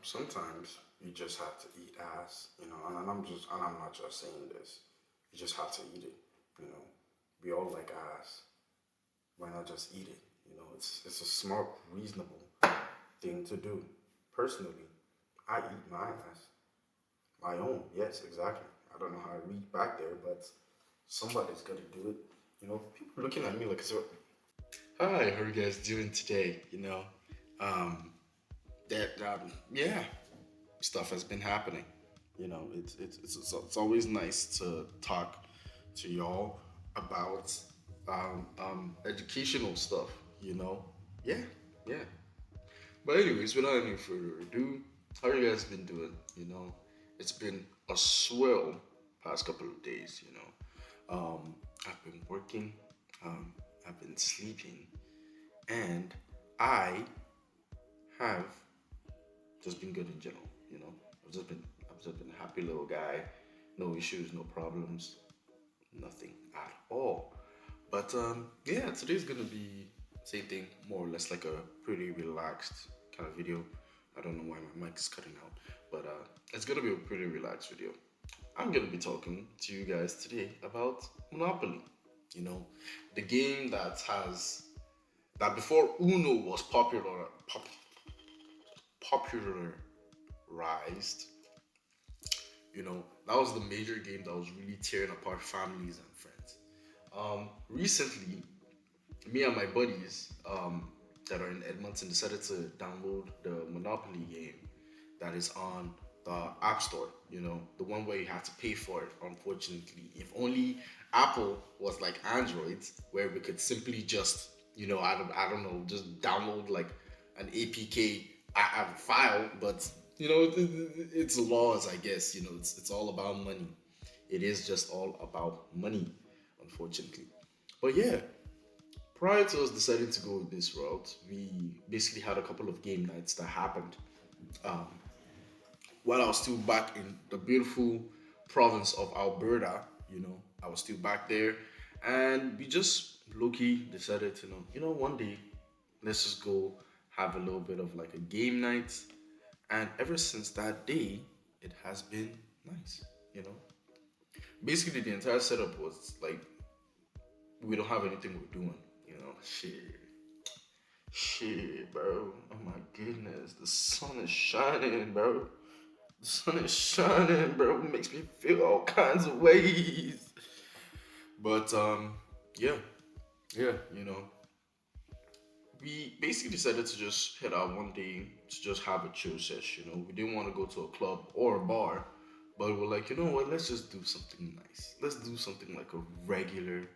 sometimes you just have to eat ass, and I'm not just saying this. You just have to eat it, you know. We all like ass. Why not just eat it? It's a smart, reasonable thing to do. Personally, I eat my ass. My own, yes, exactly. I don't know how I read back there, but somebody's got to do it. People looking at me like, so. Hi, how are you guys doing today? Um, yeah, stuff has been happening. It's always nice to talk to y'all about educational stuff. Yeah, yeah. But anyways, without any further ado, how you guys been doing? It's been a swell past couple of days. I've been working, um, I've been sleeping, and I have just been good in general. I've just been a happy little guy, no issues, no problems, nothing at all. But yeah, today's gonna be same thing, more or less like a pretty relaxed kind of video. I don't know why my mic is cutting out, but it's gonna be a pretty relaxed video. I'm gonna be talking to you guys today about Monopoly. You know, the game that before Uno was popularized. That was the major game that was really tearing apart families and friends. Recently, me and my buddies that are in Edmonton decided to download the Monopoly game that is on the App Store. The one where you have to pay for it. Unfortunately, if only Apple was like Android, where we could simply just, I don't know, just download like an APK file. But it's laws, I guess. It's all about money. It is just all about money, unfortunately. But yeah, prior to us deciding to go this route, we basically had a couple of game nights that happened um, while I was still back in the beautiful province of Alberta. I was still back there, and we just low key decided to one day let's just go have a little bit of like a game night. And ever since that day, it has been nice. You know, basically the entire setup was like we don't have anything we're doing. Shit, bro. Oh my goodness, the sun is shining, bro. The sun is shining, bro. It makes me feel all kinds of ways. But yeah, yeah, we basically decided to just head out one day to just have a chill sesh. We didn't want to go to a club or a bar, but we're like, you know what? Let's just do something nice. Let's do something like a regular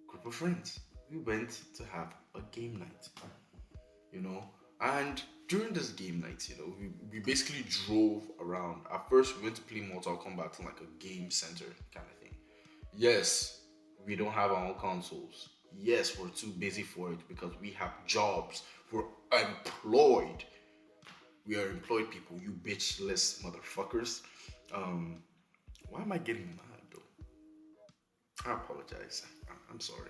group of friends. We went to have a game night, you know, and during this game night, we basically drove around. At first, we went to play Mortal Kombat in like a game center kind of thing. Yes, we don't have our own consoles. Yes, we're too busy for it because we have jobs. We're employed. We are employed people, you bitchless motherfuckers. Um, why am I getting mad though? I apologize. I'm sorry.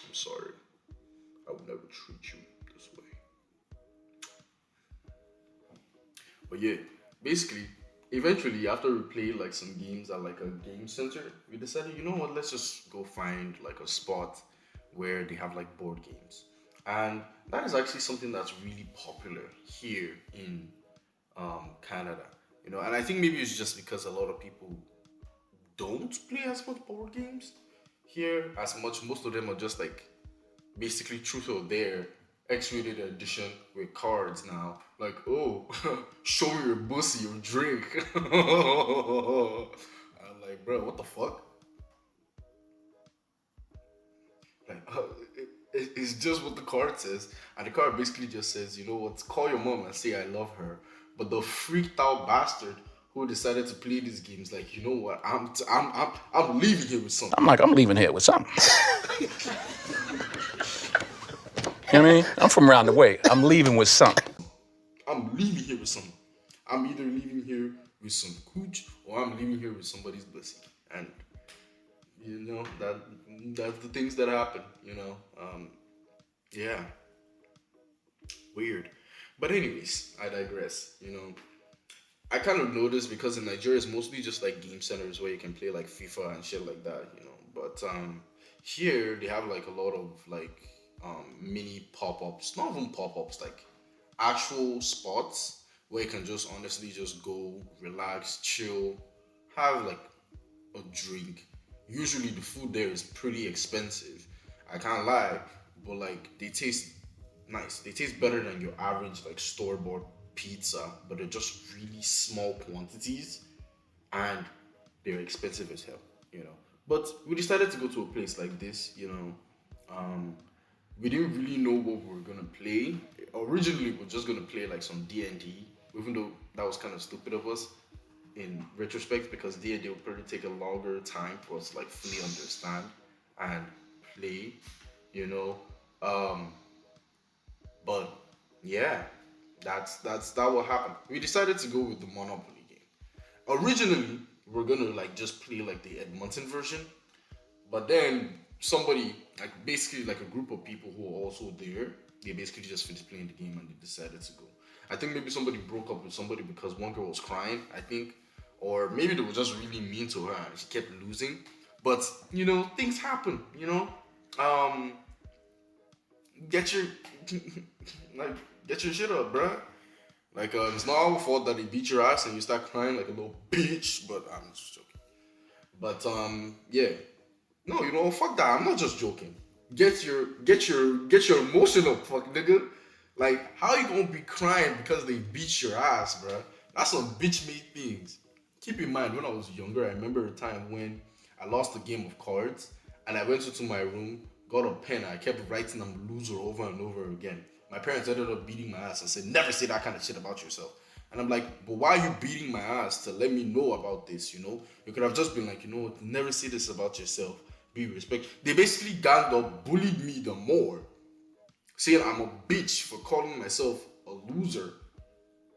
I'm sorry. I would never treat you this way. But yeah, basically, eventually after we played like some games at like a game center, we decided, you know what, let's just go find like a spot where they have like board games. And that is actually something that's really popular here in Canada. And I think maybe it's just because a lot of people don't play as much board games here as much. Most of them are just like basically truth or dare X-rated edition with cards now. Like, oh, show me your pussy, your drink. I'm like, bro, what the fuck? Like, it's just what the card says, and the card basically just says, you know what? Call your mom and say I love her. But the freaked out bastard who decided to play these games, like, you know what? I'm leaving here with something. I'm like, I'm leaving here with something. You know what I mean? I'm from around the way. I'm leaving with something. I'm leaving here with something. I'm either leaving here with some cooch or I'm leaving here with somebody's pussy. And that's the things that happen. Yeah, weird. But anyways, I digress. I kind of know this because in Nigeria it's mostly just like game centers where you can play like FIFA and shit like that. But here they have like a lot of like mini pop ups, not even pop ups, like actual spots where you can just honestly just go, relax, chill, have like a drink. Usually the food there is pretty expensive. I can't lie, but like they taste nice. They taste better than your average like store bought pizza, but they're just really small quantities and they're expensive as hell. But we decided to go to a place like this. Um, we didn't really know what we were gonna play. Originally, we were just gonna play like some D&D, even though that was kind of stupid of us in retrospect because D&D will probably take a longer time for us to like fully understand and play. You know, um, but yeah, that what happened. We decided to go with the Monopoly game. Originally, we are gonna like just play like the Edmonton version, but then somebody, like basically like a group of people who were also there, they basically just finished playing the game and they decided to go. I think maybe somebody broke up with somebody because one girl was crying, I think, or maybe they were just really mean to her and she kept losing. But things happen. Um, get your like get your shit up, bruh. Like it's not our fault that they beat your ass and you start crying like a little bitch. But I'm just joking. But yeah. No, fuck that. I'm not just joking. Get your emotion up, fuck nigga. Like, how you gonna be crying because they beat your ass, bruh? That's some bitch made things. Keep in mind, when I was younger, I remember a time when I lost a game of cards and I went into my room, got a pen, and I kept writing I'm a loser over and over again. My parents ended up beating my ass and said, never say that kind of shit about yourself. And I'm like, but why are you beating my ass to let me know about this, You could have just been like, never say this about yourself. Be respect. They basically ganged up, bullied me the more, saying I'm a bitch for calling myself a loser.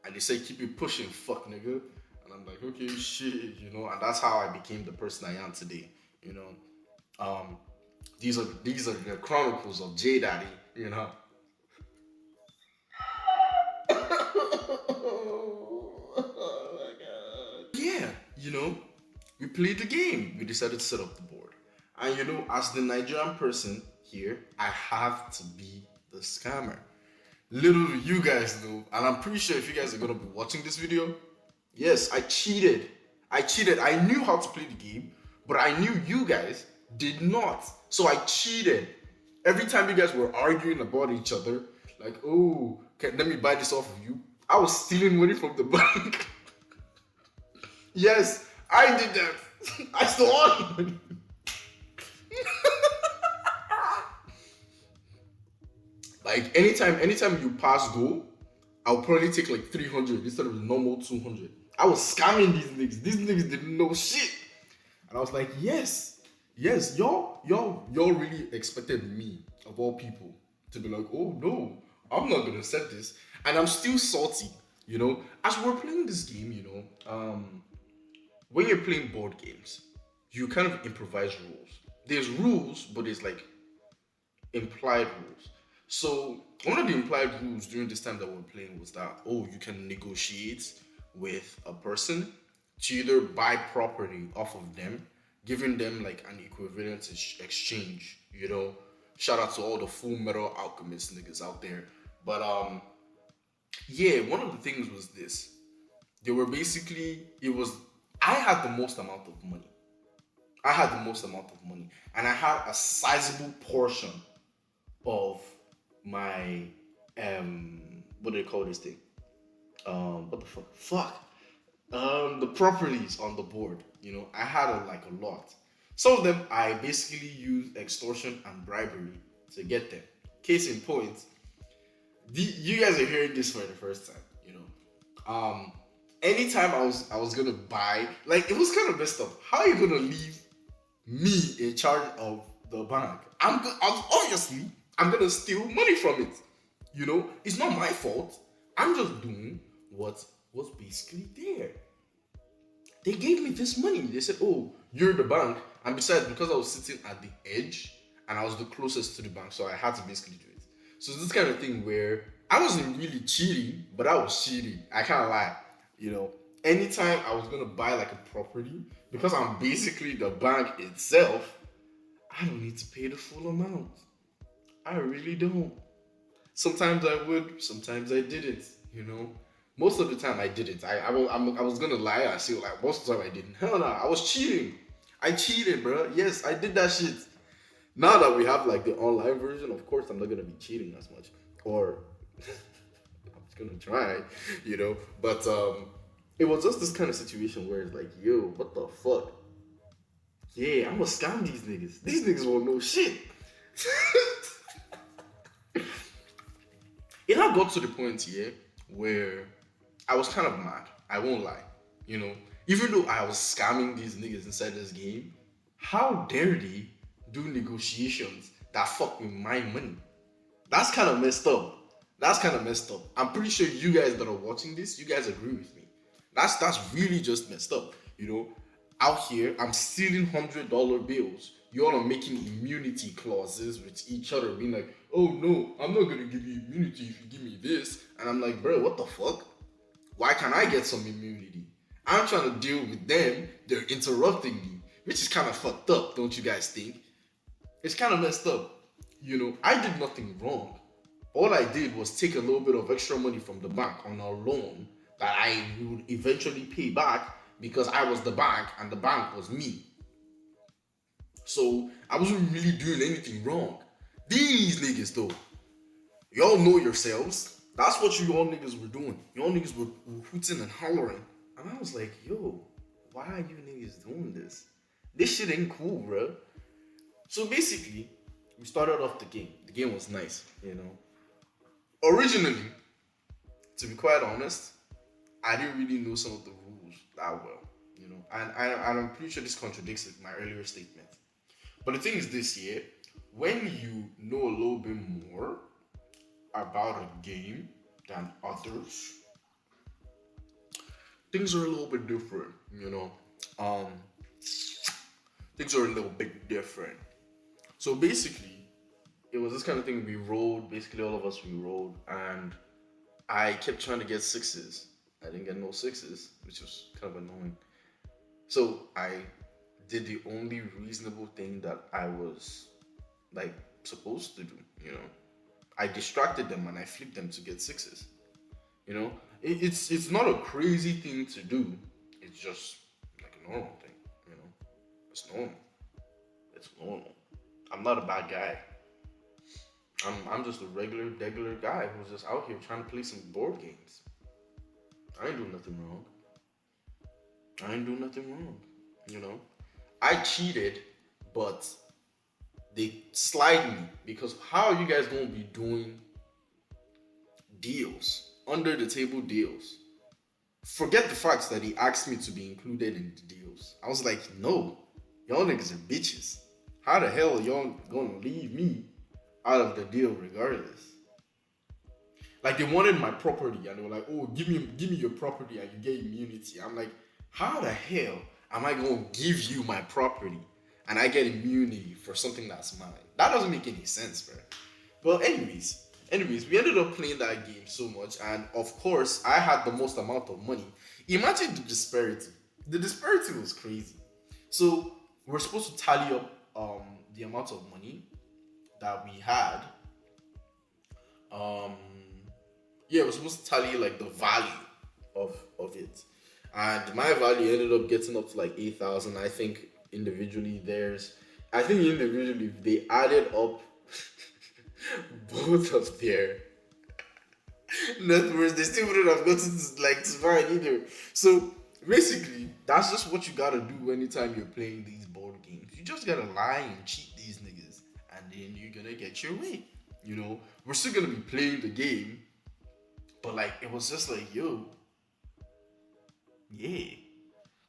And they say, keep it pushing, fuck nigga. And I'm like, okay, shit, and that's how I became the person I am today, Um, these are the chronicles of J Daddy. Yeah, we played the game. We decided to set up the board. And as the Nigerian person here, I have to be the scammer. Little do you guys know, and I'm pretty sure if you guys are gonna be watching this video, yes, I cheated. I knew how to play the game, but I knew you guys did not. So I cheated. Every time you guys were arguing about each other, like, oh, let me buy this off of you, I was stealing money from the bank. Yes, I did that. I stole all the money. Like anytime you pass go, I'll probably take like 300 instead of the normal 200. I was scamming these niggas. These niggas didn't know shit. And I was like, yes, y'all really expected me, of all people, to be like, oh no, I'm not gonna set this. And I'm still salty, As we're playing this game, when you're playing board games, you kind of improvise rules. There's rules, but there's like implied rules. So one of the implied rules during this time that we were playing was that, you can negotiate with a person to either buy property off of them, giving them like an equivalent exchange. Shout out to all the Full Metal Alchemist niggas out there. But yeah, one of the things was this. They were basically, I had the most amount of money. And I had a sizable portion of my what do they call this thing? What the fuck? The properties on the board. I had a lot. Some of them I basically used extortion and bribery to get them. Case in point, you guys are hearing this for the first time. Anytime I was gonna buy, like, it was kind of messed up. How are you gonna leave me in charge of the bank? Obviously I'm gonna steal money from it. It's not my fault. I'm just doing what was basically there. They gave me this money. They said, oh, you're the bank. And besides, because I was sitting at the edge and I was the closest to the bank, so I had to basically do it. So it's this kind of thing where I wasn't really cheating, but I was cheating. I can't lie. You know, anytime I was gonna buy like a property, because I'm basically the bank itself, I don't need to pay the full amount. I really don't. Sometimes I would, sometimes I didn't. You know, most of the time I didn't. I was gonna lie. I say like most of the time I didn't. Hell no, I was cheating. I cheated, bro. Yes, I did that shit. Now that we have like the online version, of course I'm not gonna be cheating as much, or I'm just gonna try, you know. But it was just this kind of situation where it's like, yo, what the fuck? Yeah, I'm gonna scam these niggas. These niggas won't know shit. It had got to the point here where I was kind of mad. I won't lie. You know, even though I was scamming these niggas inside this game, how dare they do negotiations that fuck with my money? That's kind of messed up. That's kind of messed up. I'm pretty sure you guys that are watching this, you guys agree with me. That's really just messed up. You know, out here, I'm stealing $100 bills. Y'all are making immunity clauses with each other, being like, "Oh no, I'm not gonna give you immunity if you give me this." And I'm like, bro, what the fuck? Why can't I get some immunity? I'm trying to deal with them. They're interrupting me, which is kind of fucked up, don't you guys think? It's kind of messed up. You know, I did nothing wrong. All I did was take a little bit of extra money from the bank on a loan that I would eventually pay back because I was the bank and the bank was me. So I wasn't really doing anything wrong. These niggas though, y'all know yourselves. That's what you all niggas were doing. Y'all niggas were hooting and hollering. And I was like, yo, why are you niggas doing this? This shit ain't cool, bro. So basically, we started off the game. The game was nice, you know. Originally, to be quite honest, I didn't really know some of the rules that well, you know. And I'm pretty sure this contradicts my earlier statement. But the thing is this here, when you know a little bit more about a game than others, things are a little bit different, you know. Um, things are a little bit different. So basically, it was this kind of thing we rolled, basically all of us we rolled, and I kept trying to get sixes. I didn't get no sixes, which was kind of annoying. So I did the only reasonable thing that I was like supposed to do, you know. I distracted them and I flipped them to get sixes. You know, it's not a crazy thing to do. It's just like a normal thing. You know, it's normal. It's normal. I'm not a bad guy. I'm just a regular guy who's just out here trying to play some board games. I ain't doing nothing wrong. I ain't doing nothing wrong. You know, I cheated, but they slide me because how are you guys gonna be doing deals, under the table deals? Forget the fact that he asked me to be included in the deals. I was like, no, y'all niggas are bitches. How the hell are y'all gonna leave me out of the deal regardless? Like they wanted my property and they were like, oh, give me your property and you get immunity. I'm like, how the hell am I gonna give you my property and I get immunity for something that's mine? That doesn't make any sense, bro. Well, anyways, we ended up playing that game so much, and of course, I had the most amount of money. Imagine the disparity. The disparity was crazy. So we're supposed to tally up the amount of money that we had. Um, yeah, we're supposed to tally like the value of it, and my value ended up getting up to like 8,000. I think individually they added up both of their net worth, they still wouldn't have gotten to like to mine either. So basically, that's just what you gotta do anytime you're playing these board games. You just gotta lie and cheat these niggas, and then you're gonna get your way. You know, we're still gonna be playing the game, but like it was just like, yo, yeah.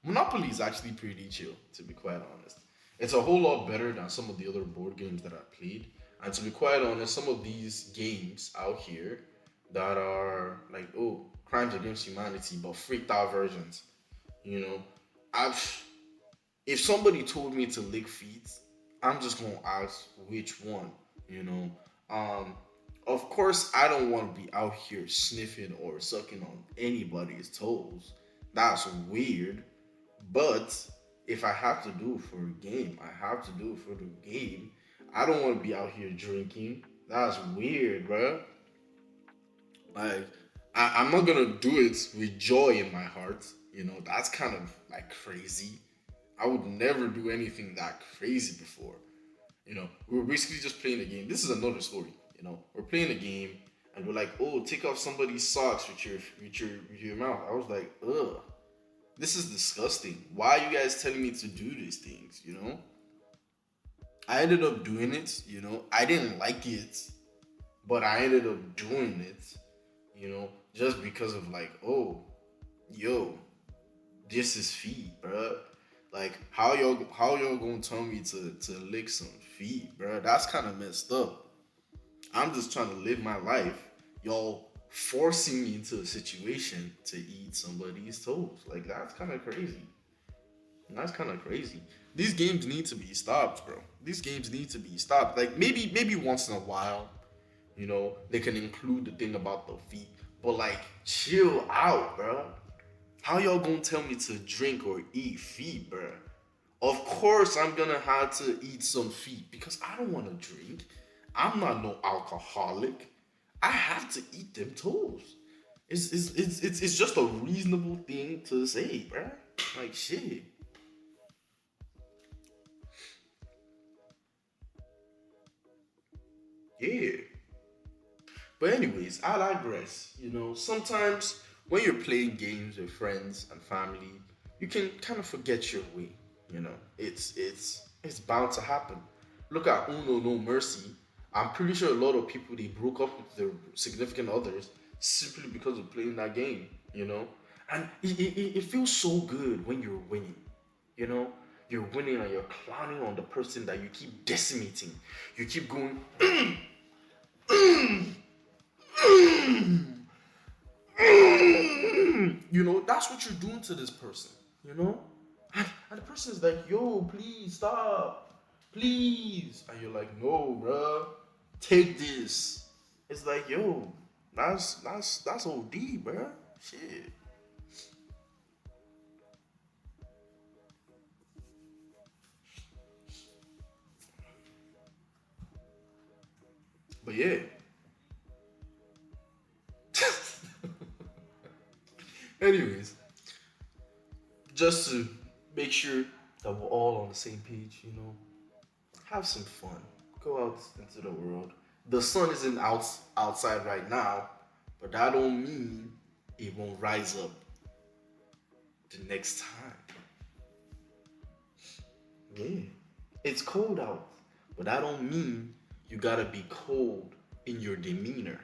Monopoly is actually pretty chill, to be quite honest. It's a whole lot better than some of the other board games that I played. And to be quite honest, some of these games out here that are like, oh, crimes against humanity, but freaked out versions. You know, if somebody told me to lick feet, I'm just gonna ask which one. You know, of course, I don't want to be out here sniffing or sucking on anybody's toes. That's weird. But if I have to do it for a game, I have to do it for the game. I don't want to be out here drinking. That's weird, bro. Like, I'm not gonna do it with joy in my heart. That's kind of like crazy. I would never do anything that crazy before. We were basically just playing a game. This is another story. We're playing a game, and we're like, oh, take off somebody's socks with your mouth. I was like, ugh, this is disgusting. Why are you guys telling me to do these things? I ended up doing it. I didn't like it, but I ended up doing it. Just because of like, oh, yo, this is feet, bruh. Like, how y'all gonna tell me to lick some feet, bruh? That's kind of messed up. I'm just trying to live my life. Y'all forcing me into a situation to eat somebody's toes. Like, that's kind of crazy. That's kind of crazy. These games need to be stopped, bro. These games need to be stopped. Like, maybe once in a while, they can include the thing about the feet. But, like, chill out, bro. How y'all gonna tell me to drink or eat feet, bro? Of course I'm gonna have to eat some feet because I don't want to drink. I'm not no alcoholic. I have to eat them toes. It's just a reasonable thing to say, bro. Like, shit. Yeah. But anyways, I digress. Sometimes when you're playing games with friends and family, you can kind of forget your way. It's bound to happen. Look at Uno No Mercy. I'm pretty sure a lot of people, they broke up with their significant others simply because of playing that game. And it feels so good when you're winning. You know, you're winning and you're clowning on the person that you keep decimating. You keep going. That's what you're doing to this person, and the person is like, yo, please stop, please, and you're like, no, bruh, take this. It's like, yo, that's OD, bruh. Shit. But yeah. Anyways, just to make sure that we're all on the same page, have some fun. Go out into the world. The sun isn't outside right now, but that don't mean it won't rise up the next time. Yeah. It's cold out, but that don't mean you gotta be cold in your demeanor.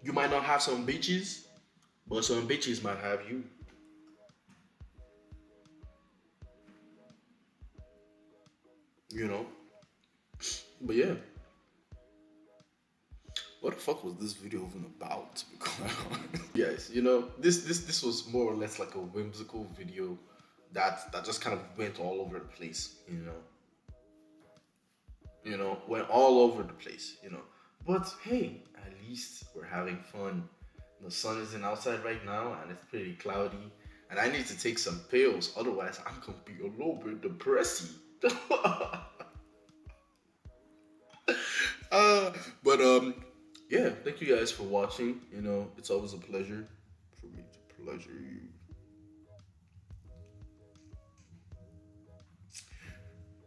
You might not have some bitches, but some bitches might have you. But yeah. What the fuck was this video even about? To be quite honest? Yes, this was more or less like a whimsical video that just kind of went all over the place, went all over the place. But hey, at least we're having fun. The sun isn't outside right now and it's pretty cloudy. And I need to take some pills, otherwise I'm gonna be a little bit depressy. But yeah, thank you guys for watching. It's always a pleasure for me to pleasure you.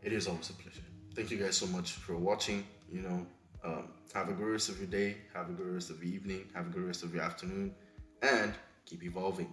It is always a pleasure. Thank you guys so much for watching. Have a good rest of your day. Have a good rest of your evening. Have a good rest of your afternoon. And keep evolving.